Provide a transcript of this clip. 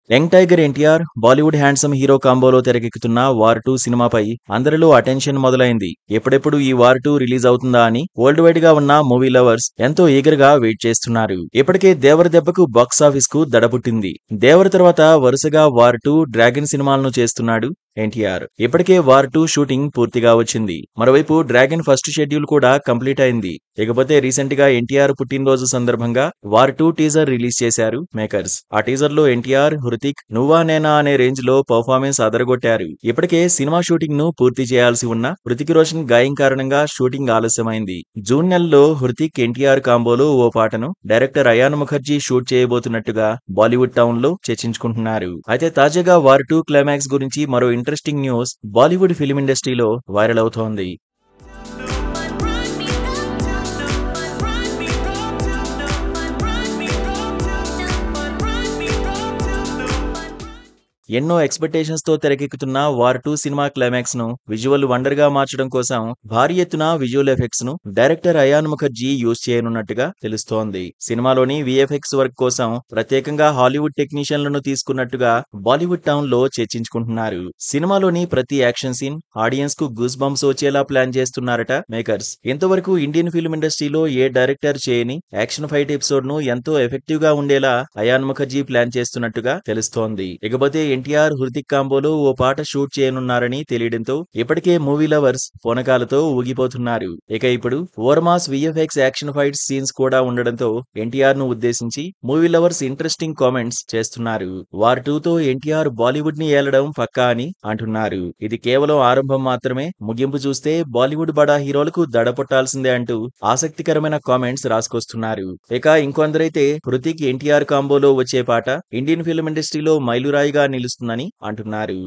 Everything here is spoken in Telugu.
Young tiger NTR, Bollywood handsome hero కాంబోలో తెరకెక్కుతున్న వార్ 2 సినిమాపై అందరిలో అటెన్షన్ మొదలైంది. ఎప్పుడెప్పుడు ఈ వార్ 2 రిలీజ్ అవుతుందా అని వరల్డ్ వైడ్ గా ఉన్న మూవీ లవర్స్ ఎంతో ఈగర్ గా వెయిట్ చేస్తున్నారు. ఇప్పటికే దేవర దెబ్బకు బాక్సాఫీస్ కు దడపుట్టింది. దేవర తర్వాత వరుసగా వార్ 2, డ్రాగన్ సినిమాలను చేస్తున్నాడు ఎన్టీఆర్. ఇప్పటికే వార్ 2 షూటింగ్ పూర్తిగా వచ్చింది. మరోవైపు డ్రాగన్ ఫస్ట్ షెడ్యూల్ కూడా కంప్లీట్ అయింది. ఇకపోతే రీసెంట్ గా ఎన్టీఆర్ పుట్టినరోజు సందర్భంగా వార్ 2 టీజర్ రిలీజ్ చేశారు మేకర్స్. ఆ టీజర్ లో ఎన్టీఆర్, హృతిక్ నువ్వా నేనా అనే రేంజ్ లో పర్ఫార్మెన్స్ అదరగొట్టారు. ఇప్పటికే సినిమా షూటింగ్ ను పూర్తి చేయాల్సి ఉన్న హృతిక్ రోషన్ గాయం కారణంగా షూటింగ్ ఆలస్యమైంది. జూన్ నెలలో హృతిక్ ఎన్టీఆర్ కాంబోలో ఓ పాటను డైరెక్టర్ అయాన్ ముఖర్జీ షూట్ చేయబోతున్నట్టుగా బాలీవుడ్ టౌన్ లో చర్చించుకుంటున్నారు. అయితే తాజాగా వార్ 2 క్లైమాక్స్ గురించి మరో ఇంట్రెస్టింగ్ న్యూస్ బాలీవుడ్ ఫిల్మ్ ఇండస్ట్రీలో వైరల్ అవుతోంది. ఎన్నో ఎక్స్‌పెక్టేషన్స్ తో తెరకెక్కుతున్న వార్ 2 సినిమా క్లైమాక్స్ ను విజువల్ వండర్ గా మార్చడం కోసం భారీ ఎత్తున విజువల్ ఎఫెక్ట్స్ ను డైరెక్టర్ అయాన్ ముఖర్జీ యూజ్ చేయనున్నట్టుగా తెలుస్తోంది. సినిమాలోని విఎఫ్ఎక్స్ వర్క్ కోసం ప్రత్యేకంగా హాలీవుడ్ టెక్నీషియన్లను తీసుకున్నట్టుగా బాలీవుడ్ టౌన్ లో చర్చించుకుంటున్నారు. సినిమాలోని ప్రతి యాక్షన్ సీన్ ఆడియన్స్ కు గూస్ బంప్స్ వచ్చేలా ప్లాన్ చేస్తున్నారట మేకర్స్. ఇంతవరకు ఇండియన్ ఫిల్మ్ ఇండస్ట్రీలో ఏ డైరెక్టర్ చేయని యాక్షన్ ఫైట్ ఎపిసోడ్ ను ఎంతో ఎఫెక్టివ్ గా ఉండేలా అయాన్ ముఖర్జీ ప్లాన్ చేస్తున్నట్టుగా తెలుస్తోంది. ఇకపోతే ఎన్టీఆర్, హృతిక్ కాంబోలో ఓ పాట షూట్ చేయనున్నారని తెలియడంతో ఇప్పటికే మూవీ లవర్స్ పూనకాలతో ఊగిపోతున్నారు. ఇక ఇప్పుడు ఓవర్మాస్ విఎఫ్ఎక్స్ యాక్షన్ ఫైట్ సీన్స్ కూడా ఉండడంతో ఎన్టీఆర్ ను ఉద్దేశించి మూవీ లవర్స్ ఇంట్రెస్టింగ్ కామెంట్స్ చేస్తున్నారు. వార్ 2 తో ఎన్టీఆర్ బాలీవుడ్ ని ఏలడం పక్కా అని అంటున్నారు. ఇది కేవలం ఆరంభం మాత్రమే, ముగింపు చూస్తే బాలీవుడ్ బడా హీరోలకు దడ పుట్టాల్సిందే అంటూ ఆసక్తికరమైన కామెంట్స్ రాసుకొస్తున్నారు. ఇక ఇంకొందరైతే హృతిక్ ఎన్టీఆర్ కాంబోలో వచ్చే పాట ఇండియన్ ఫిల్మ్ ఇండస్ట్రీలో మైలురాయిగా నిలుస్తుందని అంటున్నారు.